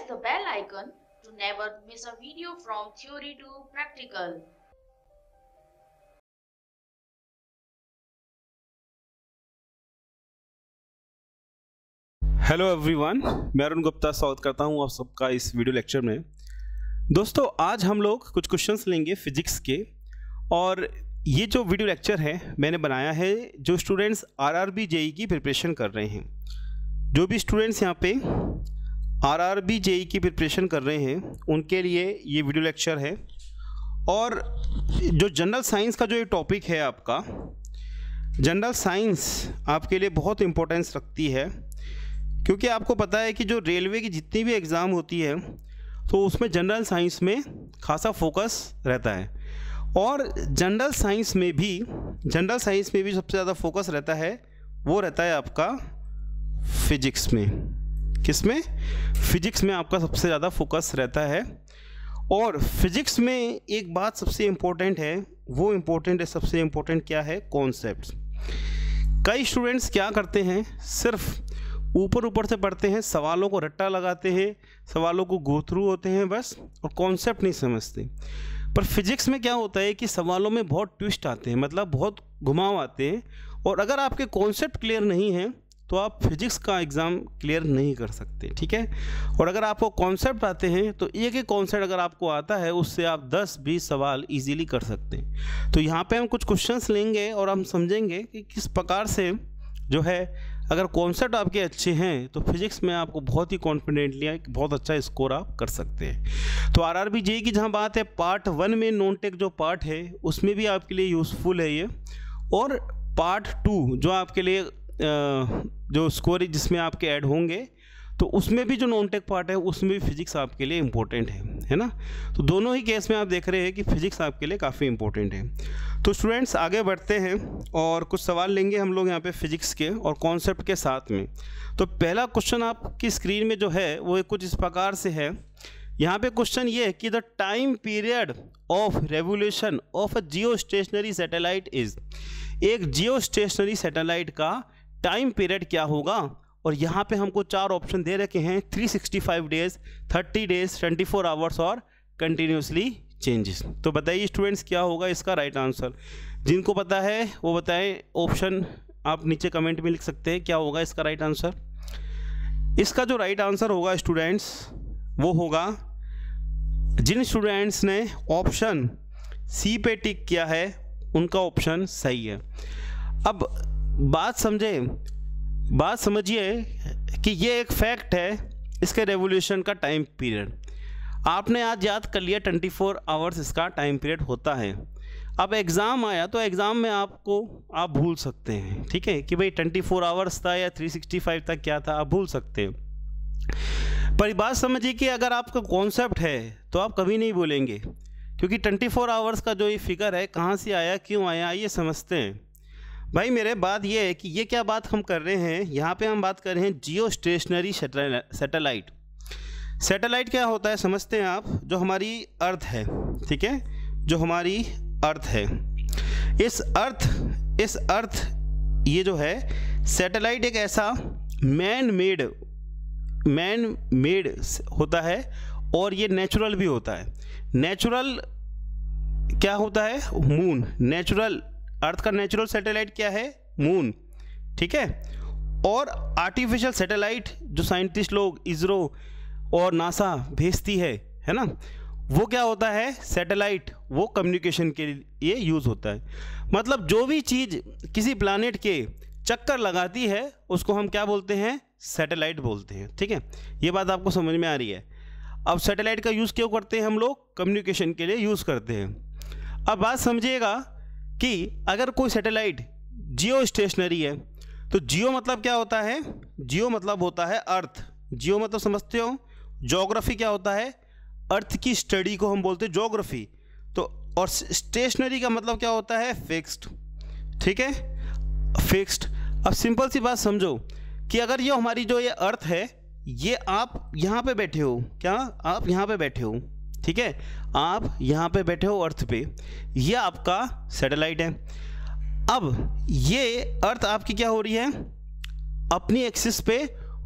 press the bell icon to never miss a video from theory to practical. Hello everyone, मैं अरुण गुप्ता स्वागत करता हूं आप सबका इस वीडियो लेक्चर में। दोस्तों, आज हम लोग कुछ क्वेश्चंस लेंगे फिजिक्स के, और ये जो वीडियो लेक्चर है मैंने बनाया है जो स्टूडेंट्स आरआरबी जेईई की प्रिपरेशन कर रहे हैं। जो भी स्टूडेंट्स यहाँ पे आरआरबी जेईई की प्रिपरेशन कर रहे हैं उनके लिए ये वीडियो लेक्चर है। और जो जनरल साइंस का जो ये टॉपिक है, आपका जनरल साइंस आपके लिए बहुत इम्पोर्टेंस रखती है, क्योंकि आपको पता है कि जो रेलवे की जितनी भी एग्ज़ाम होती है तो उसमें जनरल साइंस में खासा फोकस रहता है। और जनरल साइंस में भी सबसे ज़्यादा फोकस रहता है, वो रहता है आपका फिजिक्स में। किस में? फिजिक्स में आपका सबसे ज़्यादा फोकस रहता है। और फिजिक्स में एक बात सबसे इम्पोर्टेंट है, वो इम्पोर्टेंट है, सबसे इम्पोर्टेंट क्या है? कॉन्सेप्ट्स। कई स्टूडेंट्स क्या करते हैं, सिर्फ ऊपर से पढ़ते हैं, सवालों को रट्टा लगाते हैं, सवालों को गो थ्रू होते हैं बस, और कॉन्सेप्ट नहीं समझते। पर फिजिक्स में क्या होता है कि सवालों में बहुत ट्विस्ट आते हैं, मतलब बहुत घुमाव आते हैं, और अगर आपके कॉन्सेप्ट क्लियर नहीं है तो आप फिजिक्स का एग्ज़ाम क्लियर नहीं कर सकते। ठीक है? और अगर आपको कॉन्सेप्ट आते हैं तो एक एक कॉन्सेप्ट अगर आपको आता है उससे आप 10-20 सवाल इजीली कर सकते हैं। तो यहाँ पे हम कुछ क्वेश्चंस लेंगे और हम समझेंगे कि किस प्रकार से जो है, अगर कॉन्सेप्ट आपके अच्छे हैं तो फिजिक्स में आपको बहुत ही कॉन्फिडेंटली बहुत अच्छा स्कोर आप कर सकते हैं। तो आरआरबी जेईई की जहाँ बात है, पार्ट 1 में नॉन टेक जो पार्ट है उसमें भी आपके लिए यूज़फुल है ये, और पार्ट 2 जो आपके लिए जो स्कोर जिसमें आपके ऐड होंगे तो उसमें भी जो नॉन टेक पार्ट है उसमें भी फिजिक्स आपके लिए इम्पोर्टेंट है ना। तो दोनों ही केस में आप देख रहे हैं कि फिजिक्स आपके लिए काफ़ी इम्पोर्टेंट है। तो स्टूडेंट्स आगे बढ़ते हैं और कुछ सवाल लेंगे हम लोग यहाँ पे फिजिक्स के और कॉन्सेप्ट के साथ में। तो पहला क्वेश्चन आपकी स्क्रीन में जो है वो कुछ इस प्रकार से है। यहाँ पे क्वेश्चन ये है कि the time period of revolution of a Jio stationery satellite is. एक जियो स्टेशनरी सैटेलाइट का टाइम पीरियड क्या होगा? और यहाँ पे हमको 4 ऑप्शन दे रखे हैं, 365 डेज, 30 डेज, 24 आवर्स और कंटिन्यूसली चेंजेस। तो बताइए स्टूडेंट्स क्या होगा इसका राइट आंसर? जिनको पता है वो बताएं, ऑप्शन आप नीचे कमेंट में लिख सकते हैं क्या होगा इसका राइट आंसर। इसका जो राइट आंसर होगा स्टूडेंट्स वो होगा, जिन स्टूडेंट्स ने ऑप्शन सी पे टिक किया है उनका ऑप्शन सही है। अब बात समझिए कि ये एक फैक्ट है इसके रेवोल्यूशन का टाइम पीरियड। आपने आज याद कर लिया 24 आवर्स इसका टाइम पीरियड होता है। अब एग्ज़ाम आया तो एग्ज़ाम में आप भूल सकते हैं, ठीक है, कि भाई 24 आवर्स था या 365 तक क्या था, आप भूल सकते हैं। पर बात समझिए कि अगर आपका कॉन्सेप्ट है तो आप कभी नहीं भूलेंगे, क्योंकि 24 आवर्स का जो ये फिगर है कहाँ से आया, क्यों आया, ये समझते हैं। भाई मेरे बात ये है कि ये क्या बात हम कर रहे हैं, यहाँ पे हम बात कर रहे हैं जियो स्टेशनरी सैटेलाइट। सैटेलाइट क्या होता है समझते हैं आप? जो हमारी अर्थ है, ठीक है, जो हमारी अर्थ है, इस अर्थ ये जो है सैटेलाइट एक ऐसा मैन मेड होता है, और ये नेचुरल भी होता है। नेचुरल क्या होता है? मून। नेचुरल अर्थ का नेचुरल सैटेलाइट क्या है? मून। ठीक है। और आर्टिफिशियल सैटेलाइट जो साइंटिस्ट लोग इसरो और नासा भेजती है ना, वो क्या होता है? सैटेलाइट। वो कम्युनिकेशन के लिए यूज़ होता है। मतलब जो भी चीज़ किसी प्लैनेट के चक्कर लगाती है उसको हम क्या बोलते हैं? सैटेलाइट बोलते हैं। ठीक है, ये बात आपको समझ में आ रही है। अब सैटेलाइट का यूज़ क्यों करते हैं हम लोग? कम्युनिकेशन के लिए यूज़ करते हैं। अब बात समझिएगा कि अगर कोई सैटेलाइट जियो स्टेशनरी है तो जियो मतलब क्या होता है? जियो मतलब होता है अर्थ। जियो मतलब समझते हो? ज्योग्राफी क्या होता है? अर्थ की स्टडी को हम बोलते हैं ज्योग्राफी। तो और स्टेशनरी का मतलब क्या होता है? फिक्स्ड। ठीक है, फिक्स्ड। अब सिंपल सी बात समझो कि अगर ये हमारी जो ये अर्थ है, ये आप यहाँ पे बैठे हो, क्या आप यहाँ पे बैठे हो, ठीक है, आप यहाँ पे बैठे हो अर्थ पे, ये आपका सैटेलाइट है। अब ये अर्थ आपकी क्या हो रही है? अपनी एक्सिस पे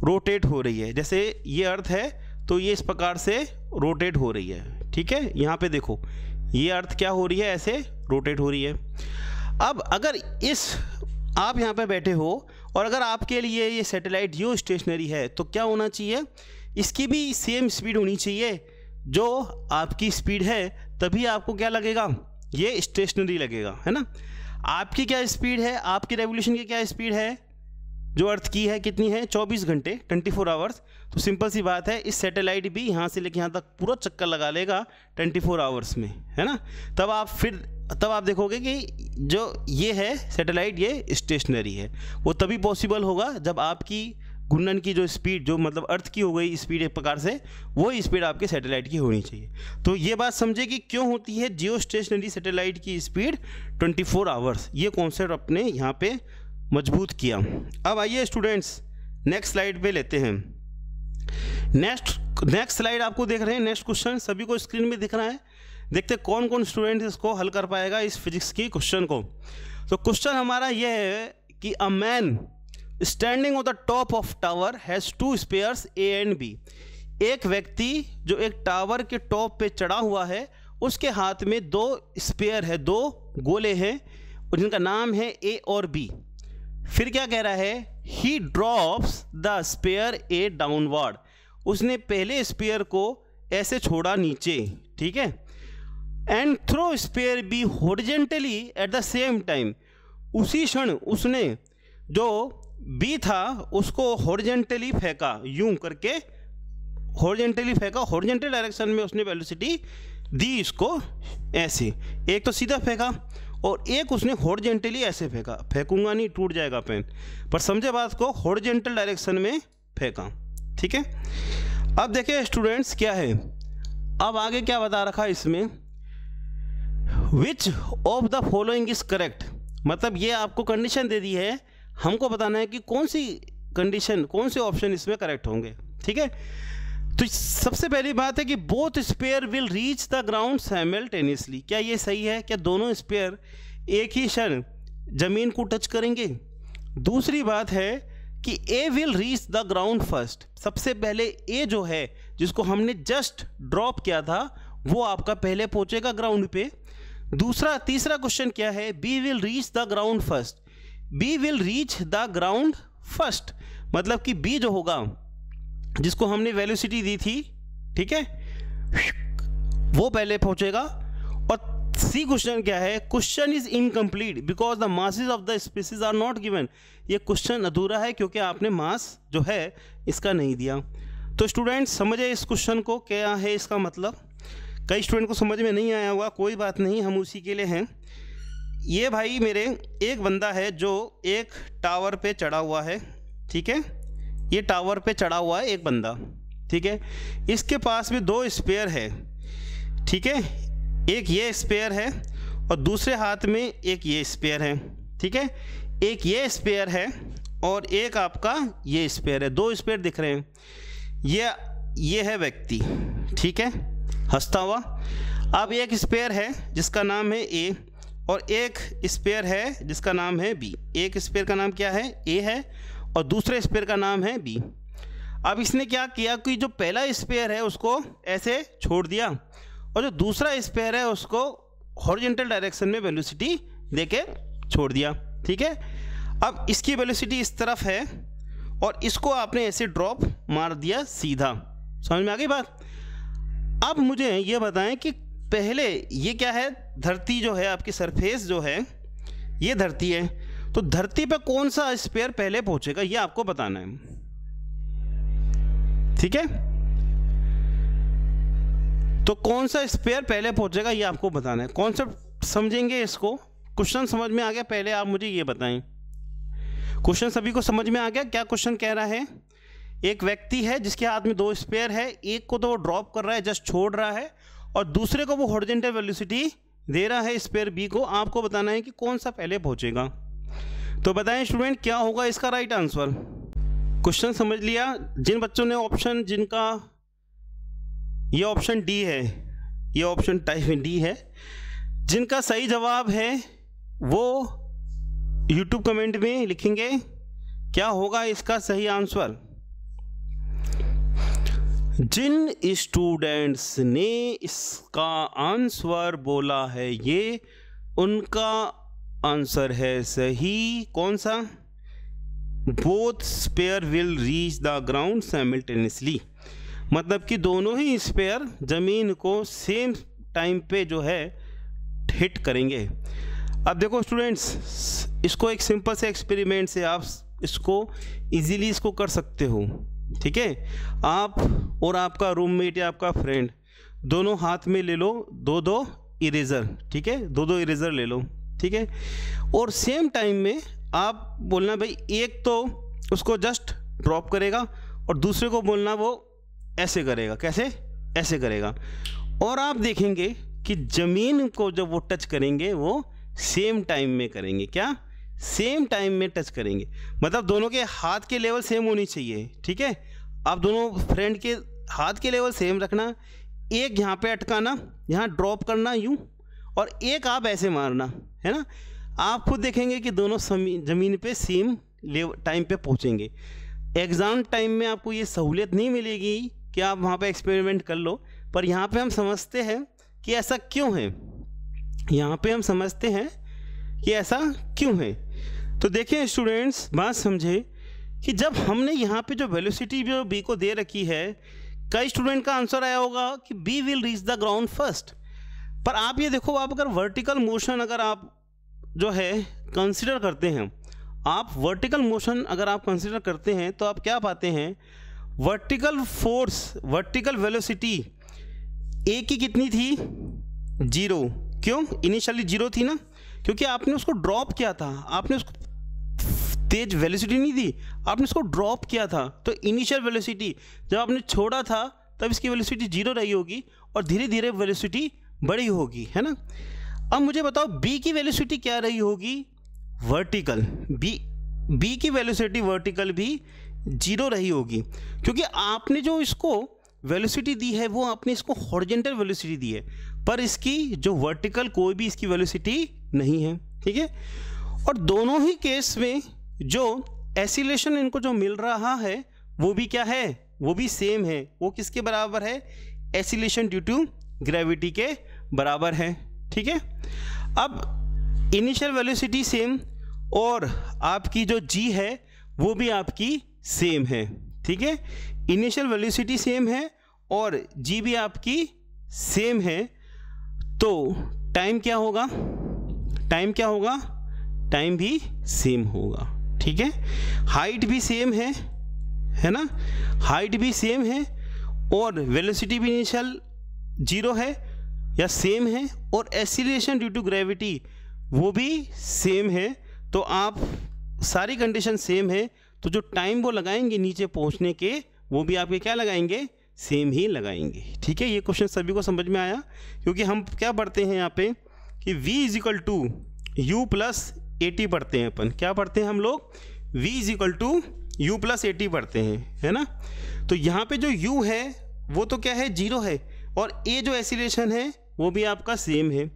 रोटेट हो रही है। जैसे ये अर्थ है तो ये इस प्रकार से रोटेट हो रही है। ठीक है, यहाँ पे देखो ये अर्थ क्या हो रही है, ऐसे रोटेट हो रही है। अब अगर आप यहाँ पे बैठे हो और अगर आपके लिए ये सैटेलाइट जियो स्टेशनरी है तो क्या होना चाहिए, इसकी भी सेम स्पीड होनी चाहिए जो आपकी स्पीड है, तभी आपको क्या लगेगा, ये स्टेशनरी लगेगा, है ना। आपकी क्या स्पीड है, आपकी रेवोल्यूशन की क्या स्पीड है, जो अर्थ की है कितनी है, 24 घंटे 24 आवर्स। तो सिंपल सी बात है, इस सैटेलाइट भी यहाँ से लेके यहाँ तक पूरा चक्कर लगा लेगा 24 आवर्स में, है ना। तब आप देखोगे कि जो ये है सैटेलाइट ये स्टेशनरी है। वो तभी पॉसिबल होगा जब आपकी घूर्णन की जो स्पीड, जो मतलब अर्थ की हो गई स्पीड एक प्रकार से, वो स्पीड आपके सैटेलाइट की होनी चाहिए। तो ये बात समझे कि क्यों होती है जियो स्टेशनरी सैटेलाइट की स्पीड 24 आवर्स। ये कॉन्सेप्ट अपने यहाँ पे मजबूत किया। अब आइए स्टूडेंट्स नेक्स्ट स्लाइड पे लेते हैं। नेक्स्ट स्लाइड आपको देख रहे हैं, नेक्स्ट क्वेश्चन सभी को स्क्रीन में दिख रहा है। देखते हैं कौन कौन स्टूडेंट इसको हल कर पाएगा इस फिजिक्स की क्वेश्चन को। तो क्वेश्चन हमारा यह है कि a man standing on the top of tower has 2 spheres A and B. एक व्यक्ति जो एक टावर के टॉप पे चढ़ा हुआ है, उसके हाथ में 2 स्पेयर है, 2 गोले हैं, जिनका नाम है ए और बी। फिर क्या कह रहा है, he drops the sphere A downward. उसने पहले स्पेयर को ऐसे छोड़ा नीचे, ठीक है, and throw sphere B horizontally at the same time. उसी क्षण उसने जो बी था उसको हॉरिजेंटली फेंका, यूं करके हॉरिजेंटली फेंका, हॉरिजेंटल डायरेक्शन में उसने वेलोसिटी दी इसको ऐसे। एक तो सीधा फेंका और एक उसने हॉरिजेंटली ऐसे फेंका, फेंकूंगा नहीं टूट जाएगा पेन, पर समझे बात को, हॉरिजेंटल डायरेक्शन में फेंका। ठीक है, अब देखिए स्टूडेंट्स क्या है, अब आगे क्या बता रखा है इसमें, which of the following is correct. मतलब ये आपको कंडीशन दे दी है, हमको बताना है कि कौन सी कंडीशन, कौन से ऑप्शन इसमें करेक्ट होंगे। ठीक है, तो सबसे पहली बात है कि both sphere will reach the ground simultaneously. क्या ये सही है, क्या दोनों स्पेयर एक ही क्षण जमीन को टच करेंगे। दूसरी बात है कि A will reach the ground first. सबसे पहले ए जो है जिसको हमने जस्ट ड्रॉप किया था वो आपका पहले पहुंचेगा ग्राउंड पे। तीसरा क्वेश्चन क्या है, B will reach the ground first. B will reach the ground first, मतलब कि बी जो होगा जिसको हमने वेलोसिटी दी थी, ठीक है, वो पहले पहुंचेगा। और सी क्वेश्चन क्या है, question is incomplete because the masses of the species are not given. ये क्वेश्चन अधूरा है क्योंकि आपने मास जो है इसका नहीं दिया। तो स्टूडेंट्स समझे इस क्वेश्चन को, क्या है इसका मतलब। कई स्टूडेंट को समझ में नहीं आया होगा, कोई बात नहीं, हम उसी के लिए हैं। ये भाई मेरे एक बंदा है जो एक टावर पे चढ़ा हुआ है, ठीक है, ये टावर पे चढ़ा हुआ है एक बंदा, ठीक है, इसके पास में 2 स्पेयर है, ठीक है, एक ये स्पेयर है और दूसरे हाथ में एक ये स्पेयर है, ठीक है, एक ये स्पेयर है और एक आपका ये स्पेयर है, 2 स्पेयर दिख रहे हैं। ये है व्यक्ति, ठीक है, हंसता हुआ। अब एक स्पेयर है जिसका नाम है ए और एक स्पेयर है जिसका नाम है बी। एक स्पेयर का नाम क्या है, ए है, और दूसरे स्पेयर का नाम है बी। अब इसने क्या किया कि जो पहला स्पेयर है उसको ऐसे छोड़ दिया और जो दूसरा स्पेयर है उसको हॉरिजॉन्टल डायरेक्शन में वेलोसिटी देके छोड़ दिया, ठीक है। अब इसकी वेलोसिटी इस तरफ है और इसको आपने ऐसे ड्रॉप मार दिया सीधा। समझ में आ गई बात। अब मुझे ये बताएं कि पहले ये क्या है, धरती जो है आपकी सरफेस जो है ये धरती है, तो धरती पे कौन सा स्पेयर पहले पहुंचेगा ये आपको बताना है, ठीक है। तो कौन सा स्पेयर पहले पहुंचेगा ये आपको बताना है। कॉन्सेप्ट समझेंगे इसको, क्वेश्चन समझ में आ गया, पहले आप मुझे ये बताएं। क्वेश्चन सभी को समझ में आ गया। क्या क्वेश्चन कह रहा है, एक व्यक्ति है जिसके हाथ में 2 स्पेयर है, एक को तो वो ड्रॉप कर रहा है, जस्ट छोड़ रहा है, और दूसरे को वो हॉरिजॉन्टल वेलोसिटी दे रहा है स्पेयर बी को। आपको बताना है कि कौन सा पहले पहुंचेगा। तो बताएं स्टूडेंट क्या होगा इसका राइट आंसर। क्वेश्चन समझ लिया। जिन बच्चों ने ऑप्शन, जिनका ये ऑप्शन डी है, ये ऑप्शन टाइप डी है, जिनका सही जवाब है वो यूट्यूब कमेंट में लिखेंगे क्या होगा इसका सही आंसर। जिन स्टूडेंट्स ने इसका आंसर बोला है ये उनका आंसर है सही। कौन सा? Both sphere will reach the ground simultaneously, मतलब कि दोनों ही स्पेयर जमीन को सेम टाइम पे जो है हिट करेंगे। अब देखो स्टूडेंट्स, इसको एक सिंपल से एक्सपेरिमेंट से आप इसको इजीली इसको कर सकते हो। ठीक है, आप और आपका रूममेट या आपका फ्रेंड दोनों हाथ में ले लो दो इरेज़र। ठीक है, दो इरेज़र ले लो। ठीक है, और सेम टाइम में आप बोलना भाई एक तो उसको जस्ट ड्रॉप करेगा और दूसरे को बोलना वो ऐसे करेगा। कैसे? ऐसे करेगा। और आप देखेंगे कि ज़मीन को जब वो टच करेंगे वो सेम टाइम में करेंगे। क्या? सेम टाइम में टच करेंगे, मतलब दोनों के हाथ के लेवल सेम होनी चाहिए। ठीक है, आप दोनों फ्रेंड के हाथ के लेवल सेम रखना, एक यहाँ पे अटकाना, यहाँ ड्रॉप करना यूँ, और एक आप ऐसे मारना, है ना। आप खुद देखेंगे कि दोनों ज़मीन पे सेम टाइम पे पहुँचेंगे। एग्ज़ाम टाइम में आपको ये सहूलियत नहीं मिलेगी कि आप वहाँ पे एक्सपेरिमेंट कर लो, पर यहाँ पे हम समझते हैं कि ऐसा क्यों है। यहाँ पे हम समझते हैं कि ऐसा क्यों है। तो देखें स्टूडेंट्स, बात समझे कि जब हमने यहाँ पे जो वेलोसिटी जो बी को दे रखी है, कई स्टूडेंट का आंसर आया होगा कि B will reach the ground first. पर आप ये देखो, आप अगर वर्टिकल मोशन अगर आप जो है कंसिडर करते हैं, आप वर्टिकल मोशन अगर आप कंसिडर करते हैं तो आप क्या पाते हैं? वर्टिकल फोर्स, वर्टिकल वेलोसिटी ए की कितनी थी? 0। क्यों? इनिशियली 0 थी ना, क्योंकि आपने उसको ड्रॉप किया था। आपने उसको तेज वेलोसिटी नहीं दी, आपने इसको ड्रॉप किया था। तो इनिशियल वेलोसिटी जब आपने छोड़ा था तब इसकी वेलोसिटी 0 रही होगी और धीरे धीरे वेलोसिटी बड़ी होगी, है ना। अब मुझे बताओ बी की वेलोसिटी क्या रही होगी? वर्टिकल। बी की वेलोसिटी वर्टिकल भी 0 रही होगी, क्योंकि आपने जो इसको वेलोसिटी दी है वो आपने इसको हॉरिजॉन्टल वेलोसिटी दी है, पर इसकी जो वर्टिकल कोई भी इसकी वेलोसिटी नहीं है। ठीक है, और दोनों ही केस में जो एसिलेशन इनको जो मिल रहा है वो भी क्या है? वो भी सेम है। वो किसके बराबर है? एसिलेशन ड्यू टू ग्रेविटी के बराबर है। ठीक है, अब इनिशियल वेलोसिटी सेम और आपकी जो जी है वो भी आपकी सेम है। ठीक है, इनिशियल वेलोसिटी सेम है और जी भी आपकी सेम है, तो टाइम क्या होगा? टाइम क्या होगा? टाइम भी सेम होगा। ठीक है, हाइट भी सेम है ना, हाइट भी सेम है और वेलोसिटी भी इनिशियल 0 है या सेम है, और एसिलेशन ड्यू टू ग्रेविटी वो भी सेम है। तो आप सारी कंडीशन सेम है, तो जो टाइम वो लगाएंगे नीचे पहुंचने के वो भी आपके क्या लगाएंगे? सेम ही लगाएंगे। ठीक है, ये क्वेश्चन सभी को समझ में आया, क्योंकि हम क्या पढ़ते हैं यहाँ पे कि v is equal to u plus AT पढ़ते हैं अपन। क्या पढ़ते हैं हम लोग? v is equal to u plus AT पढ़ते हैं, है ना। तो यहाँ पे जो u है वो तो क्या है? 0 है, और a जो एसिलेशन है वो भी आपका सेम है।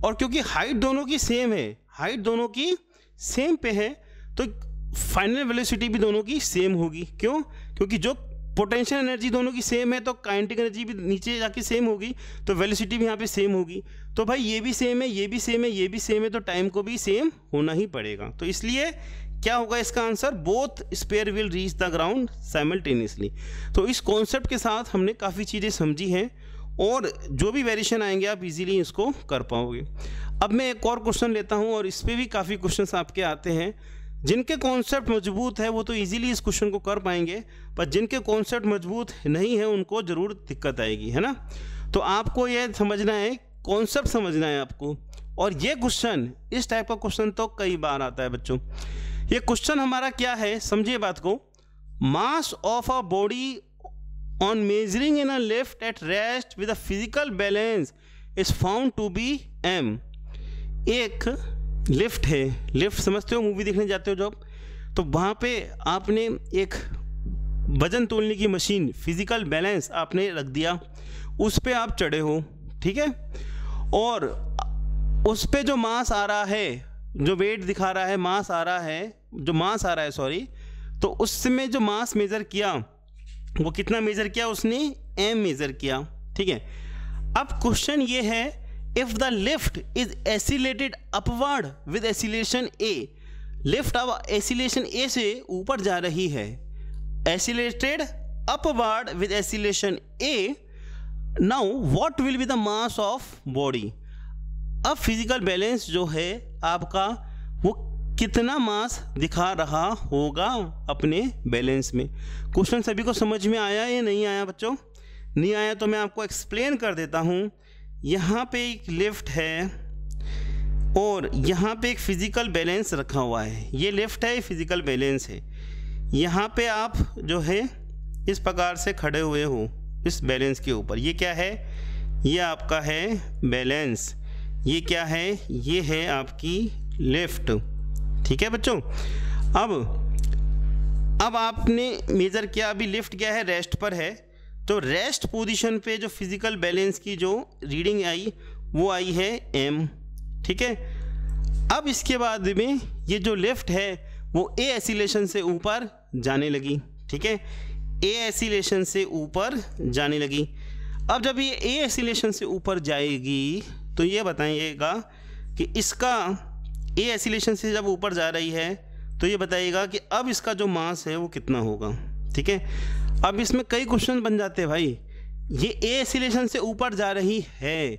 और क्योंकि हाइट दोनों की सेम है, हाइट दोनों की सेम पे है, तो फाइनल वेलोसिटी भी दोनों की सेम होगी। क्यों? क्योंकि जो पोटेंशियल एनर्जी दोनों की सेम है तो काइनेटिक एनर्जी भी नीचे जाके सेम होगी, तो वेलोसिटी भी यहाँ पे सेम होगी। तो भाई ये भी सेम है, ये भी सेम है, ये भी सेम है, तो टाइम को भी सेम होना ही पड़ेगा। तो इसलिए क्या होगा इसका answer? Both sphere will reach the ground simultaneously. तो इस कॉन्सेप्ट के साथ हमने काफ़ी चीज़ें समझी हैं, और जो भी वेरिएशन आएंगे आप इजीली इसको कर पाओगे। अब मैं एक और क्वेश्चन लेता हूँ, और इस पर भी काफ़ी क्वेश्चंस आपके आते हैं। जिनके कॉन्सेप्ट मजबूत है वो तो इजीली इस क्वेश्चन को कर पाएंगे, पर जिनके कॉन्सेप्ट मजबूत नहीं है उनको ज़रूर दिक्कत आएगी, है ना। तो आपको ये समझना है, कॉन्सेप्ट समझना है आपको। और ये क्वेश्चन, इस टाइप का क्वेश्चन तो कई बार आता है बच्चों। ये क्वेश्चन हमारा क्या है, समझिए बात को। Mass of a body on measuring in a lift at rest with a physical balance is found to be m। एक लिफ्ट है, लिफ्ट समझते हो, मूवी देखने जाते हो जब, तो वहाँ पे आपने एक वजन तोलने की मशीन, फिजिकल बैलेंस आपने रख दिया, उस पे आप चढ़े हो, ठीक है, और उस पे जो मास आ रहा है, जो वेट दिखा रहा है, मास आ रहा है, जो मास आ रहा है सॉरी, तो उसमें जो मास मेज़र किया वो कितना मेजर किया उसने, m मेजर किया, ठीक है। अब क्वेश्चन ये है, if the lift is accelerated upward with acceleration a, lift अब एसिलेशन a से ऊपर जा रही है, accelerated upward with acceleration a, now what will be the mass of body. अब फिजिकल बैलेंस जो है आपका वो कितना मास दिखा रहा होगा अपने बैलेंस में। क्वेश्चन सभी को समझ में आया या नहीं आया बच्चों? नहीं आया तो मैं आपको एक्सप्लेन कर देता हूँ। यहाँ पे एक लिफ्ट है और यहाँ पे एक फिजिकल बैलेंस रखा हुआ है, ये लिफ्ट है, फिजिकल बैलेंस है। यहाँ पे आप जो है इस प्रकार से खड़े हुए हो इस बैलेंस के ऊपर, ये क्या है, ये आपका है बैलेंस, ये क्या है, ये है आपकी लिफ्ट, ठीक है बच्चों। अब आपने मेजर किया, अभी लिफ्ट क्या है, रेस्ट पर है, तो रेस्ट पोजीशन पे जो फिजिकल बैलेंस की जो रीडिंग आई वो आई है m, ठीक है। अब इसके बाद में ये जो लिफ्ट है वो a एसिलेशन से ऊपर जाने लगी, ठीक है, a एसिलेशन से ऊपर जाने लगी। अब जब ये a एसिलेशन से ऊपर जाएगी तो ये बताइएगा कि इसका a एसिलेशन से जब ऊपर जा रही है तो ये बताइएगा कि अब इसका जो मास है वो कितना होगा, ठीक है। अब इसमें कई क्वेश्चन बन जाते हैं भाई, ये a एसिलेशन से ऊपर जा रही है,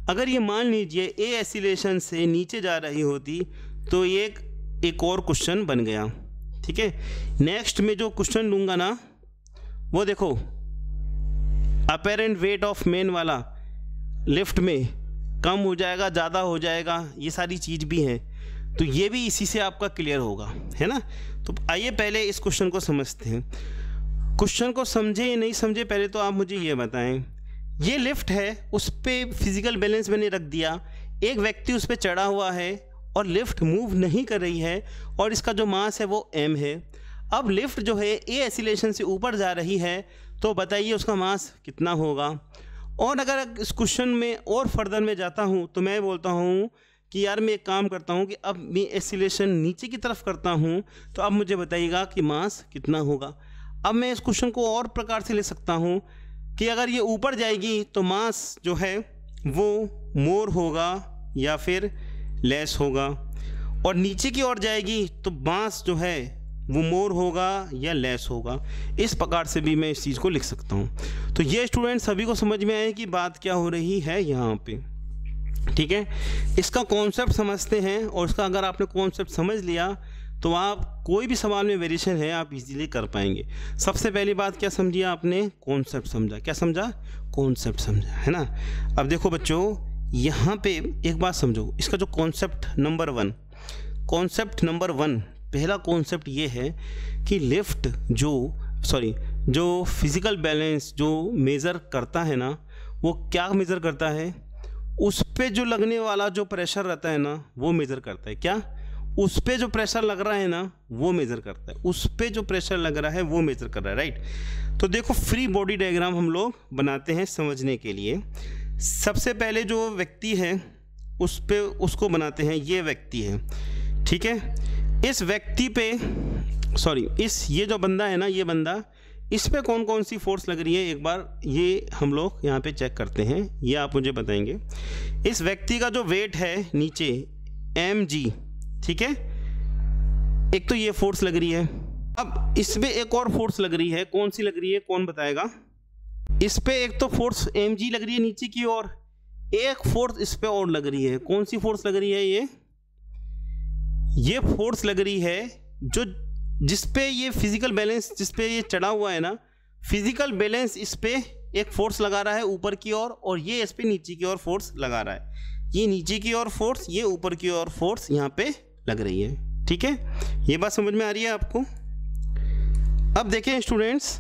अगर ये मान लीजिए a एसिलेशन से नीचे जा रही होती तो ये एक और क्वेश्चन बन गया, ठीक है। नेक्स्ट में जो क्वेश्चन लूँगा ना वो देखो, अपेरेंट वेट ऑफ मैन वाला लिफ्ट में कम हो जाएगा, ज़्यादा हो जाएगा, ये सारी चीज़ भी है, तो ये भी इसी से आपका क्लियर होगा, है ना। तो आइए पहले इस क्वेश्चन को समझते हैं। क्वेश्चन को समझे या नहीं समझे पहले तो आप मुझे ये बताएं। ये लिफ्ट है, उस पर फिजिकल बैलेंस मैंने रख दिया, एक व्यक्ति उस पर चढ़ा हुआ है और लिफ्ट मूव नहीं कर रही है और इसका जो मास है वो m है। अब लिफ्ट जो है a एसिलेशन से ऊपर जा रही है, तो बताइए उसका मास कितना होगा। और अगर इस क्वेश्चन में और फर्दर में जाता हूँ तो मैं बोलता हूँ कि यार मैं एक काम करता हूँ कि अब मैं एसिलेशन नीचे की तरफ करता हूँ, तो अब मुझे बताइएगा कि मास कितना होगा। अब मैं इस क्वेश्चन को और प्रकार से ले सकता हूँ कि अगर ये ऊपर जाएगी तो मास जो है वो मोर होगा या फिर लेस होगा, और नीचे की ओर जाएगी तो मास जो है वो मोर होगा या लेस होगा। इस प्रकार से भी मैं इस चीज़ को लिख सकता हूँ। तो ये स्टूडेंट सभी को समझ में आए कि बात क्या हो रही है यहाँ पे, ठीक है। इसका कॉन्सेप्ट समझते हैं, और इसका अगर आपने कॉन्सेप्ट समझ लिया तो आप कोई भी सवाल में वेरिएशन है आप इजीली कर पाएंगे। सबसे पहली बात क्या समझी आपने, कॉन्सेप्ट समझा। क्या समझा, कॉन्सेप्ट समझा, है ना। अब देखो बच्चों यहाँ पे एक बात समझो, इसका जो कॉन्सेप्ट नंबर 1, कॉन्सेप्ट नंबर 1 पहला कॉन्सेप्ट ये है कि लिफ्ट जो फिजिकल बैलेंस जो मेज़र करता है ना, वो क्या मेज़र करता है, उस पे जो लगने वाला जो प्रेशर रहता है ना वो मेज़र करता है। क्या, उस पे जो प्रेशर लग रहा है ना वो मेज़र करता है, उस पे जो प्रेशर लग रहा है वो मेज़र कर रहा है, राइट। तो देखो फ्री बॉडी डायग्राम हम लोग बनाते हैं समझने के लिए। सबसे पहले जो व्यक्ति है उसको बनाते हैं, ये व्यक्ति है, ठीक है। इस व्यक्ति पे ये जो बंदा है ना, ये बंदा, इस पे कौन कौन सी फोर्स लग रही है एक बार ये हम लोग यहाँ पे चेक करते हैं, ये आप मुझे बताएंगे। इस व्यक्ति का जो वेट है नीचे mg, ठीक है, एक तो ये फोर्स लग रही है। अब इसमें एक और फोर्स लग रही है, कौन सी लग रही है, कौन बताएगा। इस पे एक तो फोर्स mg लग रही है नीचे की ओर, एक फोर्स इस पे और लग रही है। कौन सी फोर्स लग रही है, ये फोर्स लग रही है जो जिस पे ये फिजिकल बैलेंस, जिस पे ये चढ़ा हुआ है ना, फिजिकल बैलेंस इस पे एक फोर्स लगा रहा है ऊपर की ओर, और ये इस पे नीचे की ओर फोर्स लगा रहा है। ये नीचे की ओर फोर्स, ये ऊपर की ओर फोर्स यहाँ पे लग रही है, ठीक है। ये बात समझ में आ रही है आपको। अब देखें स्टूडेंट्स,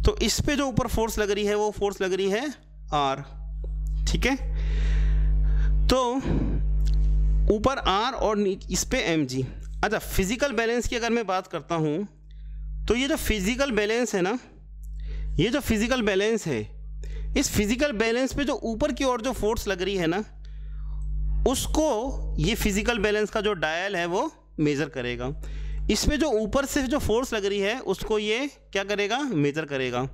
तो इस पे जो ऊपर फोर्स लग रही है वो फोर्स लग रही है R, ठीक है। तो ऊपर R और इस पे mg। अच्छा, फिजिकल बैलेंस की अगर मैं बात करता हूँ तो ये जो फिजिकल बैलेंस है ना, ये जो फिजिकल बैलेंस है, इस फिजिकल बैलेंस पे जो ऊपर की ओर जो फोर्स लग रही है ना, उसको ये फिजिकल बैलेंस का जो डायल है वो मेज़र करेगा। इसमें जो ऊपर से जो फोर्स लग रही है उसको ये क्या करेगा, मेज़र करेगा,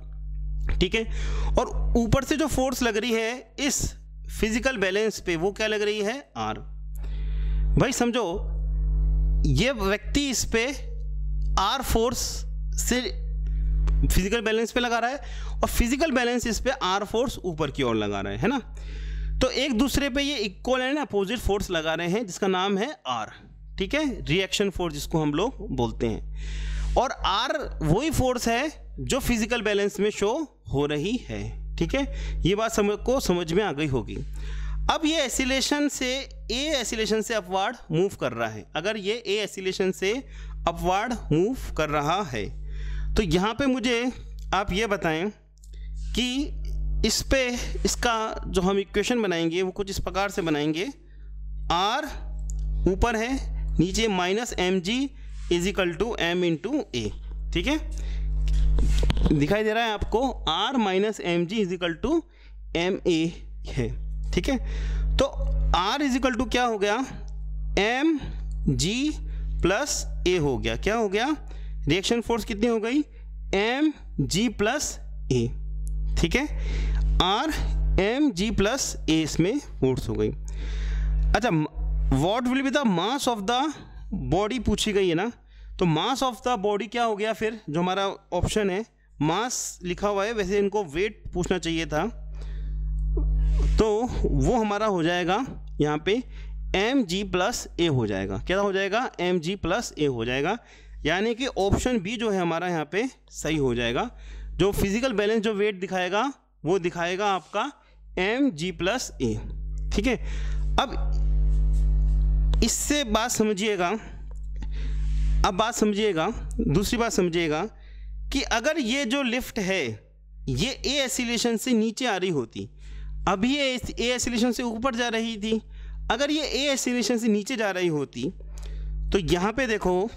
ठीक है। और ऊपर से जो फोर्स लग रही है इस फिजिकल बैलेंस पे वो क्या लग रही है, आर। भाई समझो ये व्यक्ति इस पे आर फोर्स से फिजिकल बैलेंस पे लगा रहा है और फिजिकल बैलेंस इस पे आर फोर्स ऊपर की ओर लगा रहा है ना। तो एक दूसरे पे ये इक्वल एंड अपोजिट फोर्स लगा रहे हैं जिसका नाम है आर, ठीक है, रिएक्शन फोर्स जिसको हम लोग बोलते हैं। और आर वही फोर्स है जो फिजिकल बैलेंस में शो हो रही है, ठीक है। ये बात समझ में आ गई होगी। अब ये एसिलेशन से ए एसिलेशन से अपवार्ड मूव कर रहा है। अगर ये ए एसिलेशन से अपवार्ड मूव कर रहा है तो यहाँ पे मुझे आप ये बताएं कि इस पे इसका जो हम इक्वेशन बनाएंगे वो कुछ इस प्रकार से बनाएंगे, आर ऊपर है, नीचे minus M G is equal to M into A, ठीक है। दिखाई दे रहा है आपको, R minus M G is equal to M A है, ठीक है। तो R इज इक्वल टू क्या हो गया, एम जी प्लस ए हो गया। क्या हो गया, रिएक्शन फोर्स कितनी हो गई, एम जी प्लस ए, ठीक है। R एम जी प्लस ए इसमें फोर्स हो गई। अच्छा, what will be the mass of the body पूछी गई है ना, तो मास ऑफ द बॉडी क्या हो गया, फिर जो हमारा ऑप्शन है मास लिखा हुआ है, वैसे इनको वेट पूछना चाहिए था, तो वो हमारा हो जाएगा यहाँ पे एम जी प्लस ए हो जाएगा। क्या हो जाएगा, एम जी प्लस ए हो जाएगा, यानी कि ऑप्शन बी जो है हमारा यहाँ पे सही हो जाएगा। जो फिजिकल बैलेंस जो वेट दिखाएगा वो दिखाएगा आपका एम जी प्लस ए, ठीक है। अब इससे बात समझिएगा, अब बात समझिएगा, दूसरी बात समझिएगा कि अगर ये जो लिफ्ट है ये ए एसिलेशन से नीचे आ रही होती, अभी ये ए एसिलेशन से ऊपर जा रही थी, अगर ये ए एसिलेशन से नीचे जा रही होती तो यहाँ पे देखो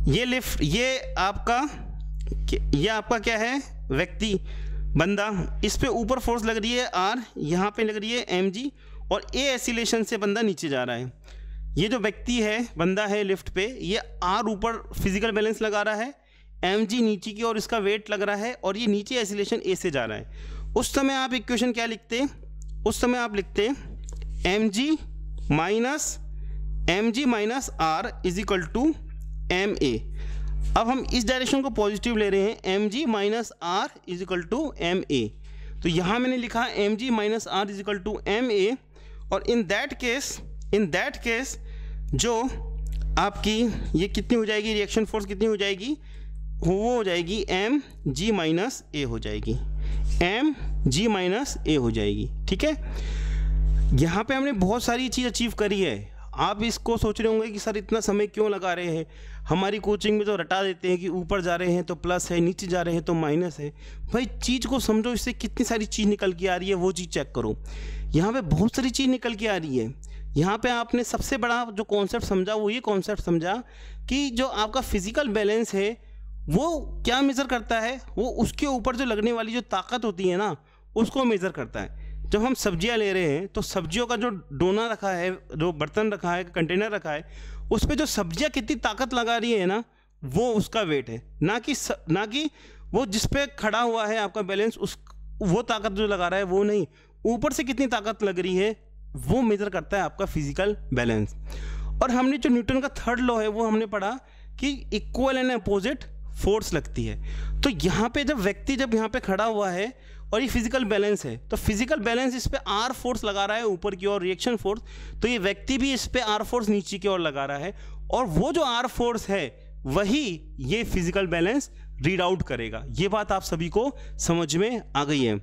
ये लिफ्ट, ये आपका क्या है, व्यक्ति, बंदा, इस पे ऊपर फोर्स लग रही है आर, यहाँ पे लग रही है एम जी, और ए एसिलेशन से बंदा नीचे जा रहा है। ये जो व्यक्ति है, बंदा है लिफ्ट पे, ये आर ऊपर फिजिकल बैलेंस लगा रहा है, एम जी नीचे की और इसका वेट लग रहा है, और ये नीचे एसिलेशन ए से जा रहा है। उस समय आप इक्वेशन क्या लिखते, उस समय आप लिखते M G minus R is equal to M A. अब हम इस डायरेक्शन को पॉजिटिव ले रहे हैं, M G minus R is equal to M A, तो यहाँ मैंने लिखा M G minus R is equal to M A, और इन दैट केस जो आपकी ये कितनी हो जाएगी, रिएक्शन फोर्स कितनी हो जाएगी, वो हो जाएगी एम जी माइनस ए हो जाएगी, एम जी माइनस ए हो जाएगी, ठीक है। यहाँ पे हमने बहुत सारी चीज़ अचीव करी है। आप इसको सोच रहे होंगे कि सर इतना समय क्यों लगा रहे हैं, हमारी कोचिंग में तो रटा देते हैं कि ऊपर जा रहे हैं तो प्लस है, नीचे जा रहे हैं तो माइनस है। भाई चीज़ को समझो, इससे कितनी सारी चीज़ निकल के आ रही है वो चीज़ चेक करो। यहाँ पे बहुत सारी चीज़ निकल के आ रही है। यहाँ पे आपने सबसे बड़ा जो कॉन्सेप्ट समझा वो ये कॉन्सेप्ट समझा कि जो आपका फिजिकल बैलेंस है वो क्या मेज़र करता है, वो उसके ऊपर जो लगने वाली जो ताकत होती है ना उसको मेज़र करता है। जब हम सब्जियां ले रहे हैं तो सब्जियों का जो डोना रखा है, जो बर्तन रखा है, कंटेनर रखा है, उस पर जो सब्जियां कितनी ताकत लगा रही है ना, वो उसका वेट है, ना कि वो जिस पे खड़ा हुआ है आपका बैलेंस, वो ताकत जो लगा रहा है वो नहीं, ऊपर से कितनी ताकत लग रही है वो मेज़र करता है आपका फिजिकल बैलेंस। और हमने जो न्यूटन का थर्ड लॉ है वो हमने पढ़ा कि इक्वल एंड अपोजिट फोर्स लगती है। तो यहाँ पे जब यहाँ पे खड़ा हुआ है और ये फिजिकल बैलेंस है, तो फिजिकल बैलेंस इस पे आर फोर्स लगा रहा है ऊपर की ओर, रिएक्शन फोर्स, तो ये व्यक्ति भी इस पे आर फोर्स नीचे की ओर लगा रहा है, और वो जो आर फोर्स है वही ये फिजिकल बैलेंस रीड आउट करेगा। ये बात आप सभी को समझ में आ गई है।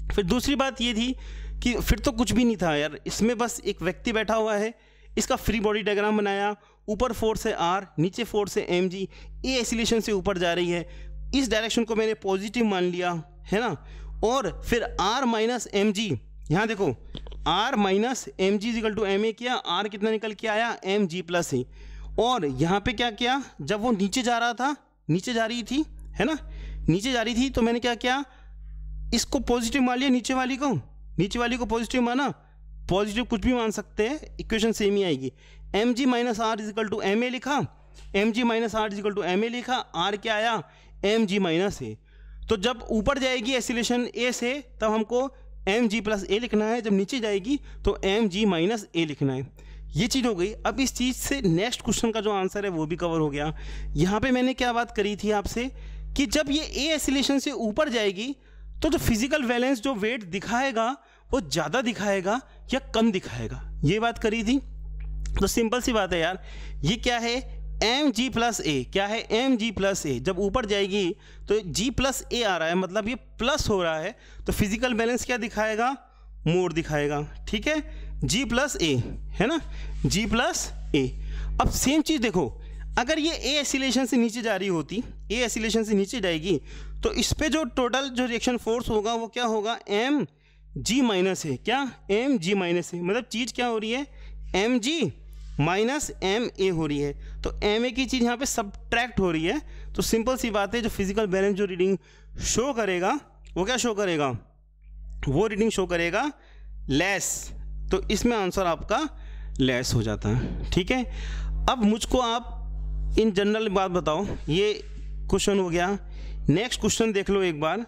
फिर दूसरी बात ये थी कि फिर तो कुछ भी नहीं था यार, इसमें बस एक व्यक्ति बैठा हुआ है, इसका फ्री बॉडी डायग्राम बनाया, ऊपर फोर्स है आर, नीचे फोर्स है एम जी, ए एसिलेशन से ऊपर जा रही है, इस डायरेक्शन को मैंने पॉजिटिव मान लिया है ना। और फिर आर माइनस एम जी, यहाँ देखो R minus M G equal to M A किया, आर कितना निकल के आया, एम जी प्लस ए। और यहाँ पे क्या किया, जब वो नीचे जा रहा था, नीचे जा रही थी है ना, नीचे जा रही थी, तो मैंने क्या किया, इसको पॉजिटिव मान लिया, नीचे वाली को पॉजिटिव माना, पॉजिटिव कुछ भी मान सकते हैं, इक्वेशन सेम ही आएगी। M G minus R is equal to M A लिखा, M G minus R is equal to M A लिखा, आर क्या आया, एम जी माइनस ए। तो जब ऊपर जाएगी एसिलेशन ए से तब हमको एम जी प्लस ए लिखना है, जब नीचे जाएगी तो एम जी माइनस ए लिखना है। ये चीज़ हो गई। अब इस चीज़ से नेक्स्ट क्वेश्चन का जो आंसर है वो भी कवर हो गया। यहाँ पे मैंने क्या बात करी थी आपसे कि जब ये ए एसिलेशन से ऊपर जाएगी तो जो फिजिकल बैलेंस जो वेट दिखाएगा वो ज़्यादा दिखाएगा या कम दिखाएगा, ये बात करी थी। तो सिंपल सी बात है यार, ये क्या है एम जी प्लस ए, क्या है एम जी प्लस ए। जब ऊपर जाएगी तो जी प्लस ए आ रहा है, मतलब ये प्लस हो रहा है, तो फिजिकल बैलेंस क्या दिखाएगा, मोर दिखाएगा। ठीक है, जी प्लस ए है ना, जी प्लस ए। अब सेम चीज़ देखो, अगर ये ए एसिलेशन से नीचे जा रही होती, ए एसिलेशन से नीचे जाएगी तो इस पे जो टोटल जो रिएक्शन फोर्स होगा वो क्या होगा, एम जी माइनस ए। क्या, एम जी माइनस ए, मतलब चीज़ क्या हो रही है, M G minus M A हो रही है। तो एम ए की चीज़ यहाँ पे सबट्रैक्ट हो रही है। तो सिंपल सी बात है, जो फिजिकल बैलेंस जो रीडिंग शो करेगा वो क्या शो करेगा, वो रीडिंग शो करेगा लेस। तो इसमें आंसर आपका लेस हो जाता है। ठीक है, अब मुझको आप इन जनरल बात बताओ, ये क्वेश्चन हो गया। नेक्स्ट क्वेश्चन देख लो एक बार।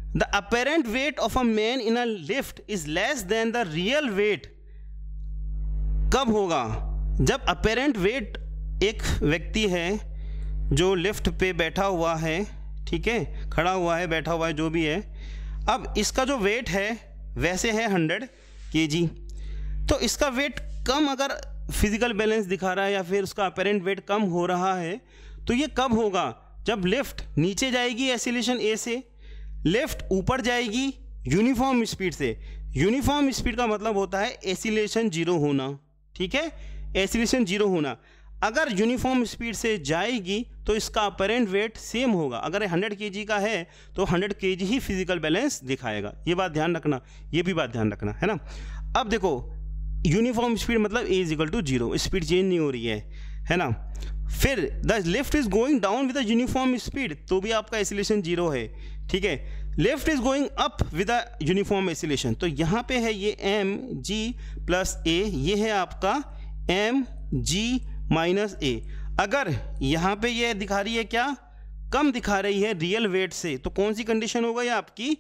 The apparent weight of a man in a lift is less than the real weight कब होगा, जब अपेरेंट वेट एक व्यक्ति है जो लिफ्ट पे बैठा हुआ है, ठीक है, खड़ा हुआ है, बैठा हुआ है, जो भी है। अब इसका जो वेट है वैसे है 100 kg, तो इसका वेट कम अगर फिजिकल बैलेंस दिखा रहा है या फिर उसका अपेरेंट वेट कम हो रहा है, तो ये कब होगा, जब लिफ्ट नीचे जाएगी एसिलेशन ए से, लिफ्ट ऊपर जाएगी यूनिफॉर्म स्पीड से। यूनिफॉर्म स्पीड का मतलब होता है एसिलेशन जीरो होना। ठीक है, एसिलेशन जीरो होना। अगर यूनिफॉर्म स्पीड से जाएगी तो इसका अपेरेंट वेट सेम होगा। अगर 100 kg का है तो 100 kg ही फिजिकल बैलेंस दिखाएगा। ये बात ध्यान रखना, ये भी बात ध्यान रखना, है ना। अब देखो, यूनिफॉर्म स्पीड मतलब A is equal to zero, speed change नहीं हो रही है ना। फिर the lift is going down with uniform speed, तो भी आपका एसिलेशन जीरो है। ठीक है, lift is going up with uniform acceleration, तो यहाँ पे है ये एम जी प्लस ए, ये है आपका एम जी माइनस ए। अगर यहाँ पे ये दिखा रही है क्या, कम दिखा रही है रियल वेट से, तो कौन सी कंडीशन हो गई आपकी,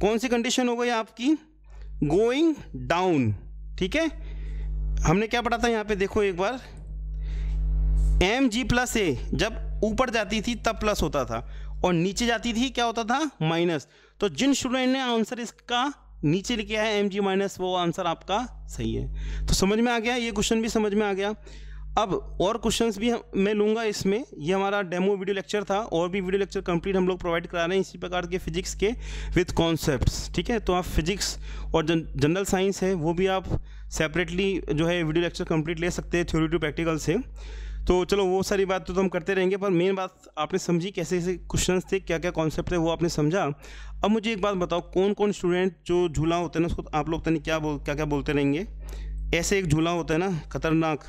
कौन सी कंडीशन हो गई आपकी, गोइंग डाउन। ठीक है, हमने क्या पढ़ा था यहाँ पे, देखो एक बार, एम जी प्लस ए जब ऊपर जाती थी तब प्लस होता था और नीचे जाती थी क्या होता था, माइनस। तो जिन स्टूडेंट ने आंसर इसका नीचे लिखा है एम जी माइनस, वो आंसर आपका सही है। तो समझ में आ गया, ये क्वेश्चन भी समझ में आ गया। अब और क्वेश्चंस भी मैं लूँगा इसमें। ये हमारा डेमो वीडियो लेक्चर था, और भी वीडियो लेक्चर कंप्लीट हम लोग प्रोवाइड करा रहे हैं इसी प्रकार के फिजिक्स के विद कॉन्सेप्ट्स। ठीक है, तो आप फिजिक्स और जनरल साइंस है वो भी आप सेपरेटली जो है वीडियो लेक्चर कंप्लीट ले सकते हैं थ्योरी टू प्रैक्टिकल से। तो चलो वो सारी बात तो हम करते रहेंगे, पर मेन बात आपने समझी, कैसे कैसे क्वेश्चंस थे, क्या क्या कॉन्सेप्ट है वो आपने समझा। अब मुझे एक बात बताओ, कौन कौन स्टूडेंट जो झूला होता है ना उसको आप लोग क्या क्या बोलते रहेंगे। ऐसे एक झूला होता है ना खतरनाक,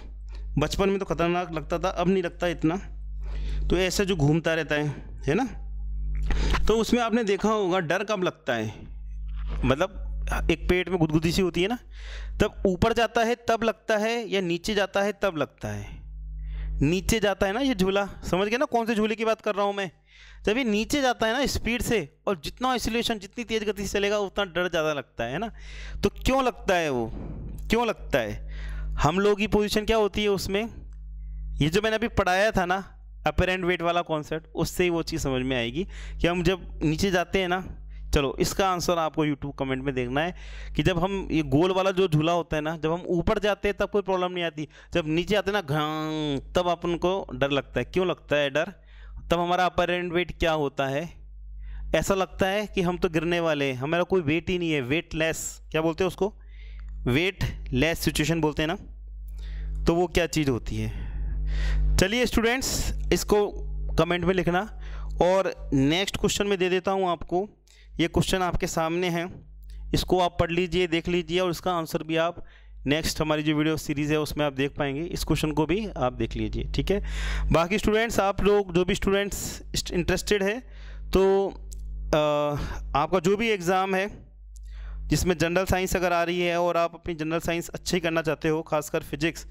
बचपन में तो खतरनाक लगता था, अब नहीं लगता इतना। तो ऐसा जो घूमता रहता है ना, तो उसमें आपने देखा होगा डर कब लगता है, मतलब एक पेट में गुदगुदी सी होती है ना, तब ऊपर जाता है तब लगता है या नीचे जाता है तब लगता है। नीचे जाता है ना ये झूला, समझ गए ना कौन से झूले की बात कर रहा हूँ मैं। जब ये नीचे जाता है ना स्पीड से, और जितना एक्सीलरेशन जितनी तेज गति से चलेगा उतना डर ज़्यादा लगता है ना। तो क्यों लगता है वो, क्यों लगता है, हम लोग की पोजीशन क्या होती है उसमें, ये जो मैंने अभी पढ़ाया था ना अपेरेंट वेट वाला कॉन्सेप्ट, उससे ही वो चीज़ समझ में आएगी कि हम जब नीचे जाते हैं ना। चलो इसका आंसर आपको यूट्यूब कमेंट में देखना है कि जब हम ये गोल वाला जो झूला होता है ना, जब हम ऊपर जाते हैं तब कोई प्रॉब्लम नहीं आती, जब नीचे आते हैं ना घांग, तब अपन को डर लगता है। क्यों लगता है डर, तब हमारा अपेरेंट वेट क्या होता है, ऐसा लगता है कि हम तो गिरने वाले हैं, हमारा कोई वेट ही नहीं है, वेट लेस, क्या बोलते हैं उसको, वेट लेस सिचुएशन बोलते हैं ना। तो वो क्या चीज़ होती है। चलिए स्टूडेंट्स, इसको कमेंट में लिखना। और नेक्स्ट क्वेश्चन में दे देता हूँ आपको, ये क्वेश्चन आपके सामने है, इसको आप पढ़ लीजिए, देख लीजिए, और इसका आंसर भी आप नेक्स्ट हमारी जो वीडियो सीरीज़ है उसमें आप देख पाएंगे। इस क्वेश्चन को भी आप देख लीजिए, ठीक है। बाकी स्टूडेंट्स, आप लोग जो भी स्टूडेंट्स इंटरेस्टेड है, तो आपका जो भी एग्ज़ाम है जिसमें जनरल साइंस अगर आ रही है और आप अपनी जनरल साइंस अच्छी करना चाहते हो, खासकर फिजिक्स,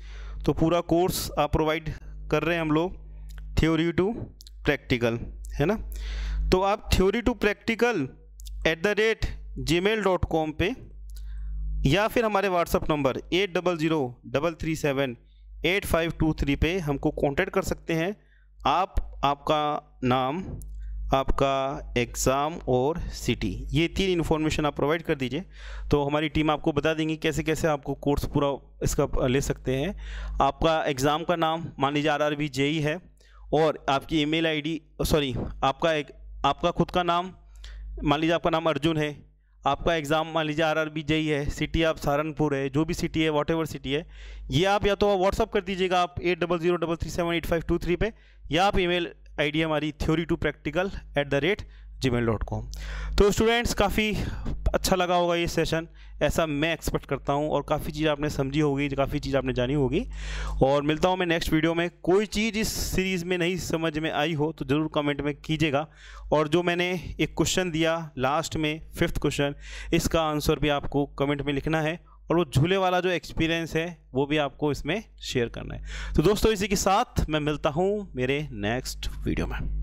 तो पूरा कोर्स आप प्रोवाइड कर रहे हैं हम लोग, थ्योरी टू प्रैक्टिकल, है ना। तो आप theory2practical@gmail.com पे या फिर हमारे व्हाट्सअप नंबर 8003378523 पे हमको कांटेक्ट कर सकते हैं। आप आपका नाम, आपका एग्ज़ाम और सिटी, ये 3 इन्फॉर्मेशन आप प्रोवाइड कर दीजिए, तो हमारी टीम आपको बता देंगी कैसे कैसे आपको कोर्स पूरा इसका ले सकते हैं। आपका एग्ज़ाम का नाम मान लीजिए RRB JEE है, और आपकी ईमेल आईडी, सॉरी, आपका खुद का नाम, मान लीजिए आपका नाम अर्जुन है, आपका एग्ज़ाम मान लीजिए RRB JEE है, सिटी आप सहारनपुर है, जो भी सिटी है, वॉटेवर सिटी है, ये आप या तो व्हाट्सअप कर दीजिएगा आप 8003378523 पे, या आप ईमेल आईडी हमारी theory2practical@gmail.com। तो स्टूडेंट्स, काफ़ी अच्छा लगा होगा ये सेशन, ऐसा मैं एक्सपेक्ट करता हूँ, और काफ़ी चीज़ आपने समझी होगी, काफ़ी चीज़ आपने जानी होगी। और मिलता हूँ मैं नेक्स्ट वीडियो में। कोई चीज़ इस सीरीज़ में नहीं समझ में आई हो तो ज़रूर कमेंट में कीजिएगा, और जो मैंने एक क्वेश्चन दिया लास्ट में 5th क्वेश्चन, इसका आंसर भी आपको कमेंट में लिखना है, और वो झूले वाला जो एक्सपीरियंस है वो भी आपको इसमें शेयर करना है। तो दोस्तों, इसी के साथ मैं मिलता हूँ मेरे नेक्स्ट वीडियो में।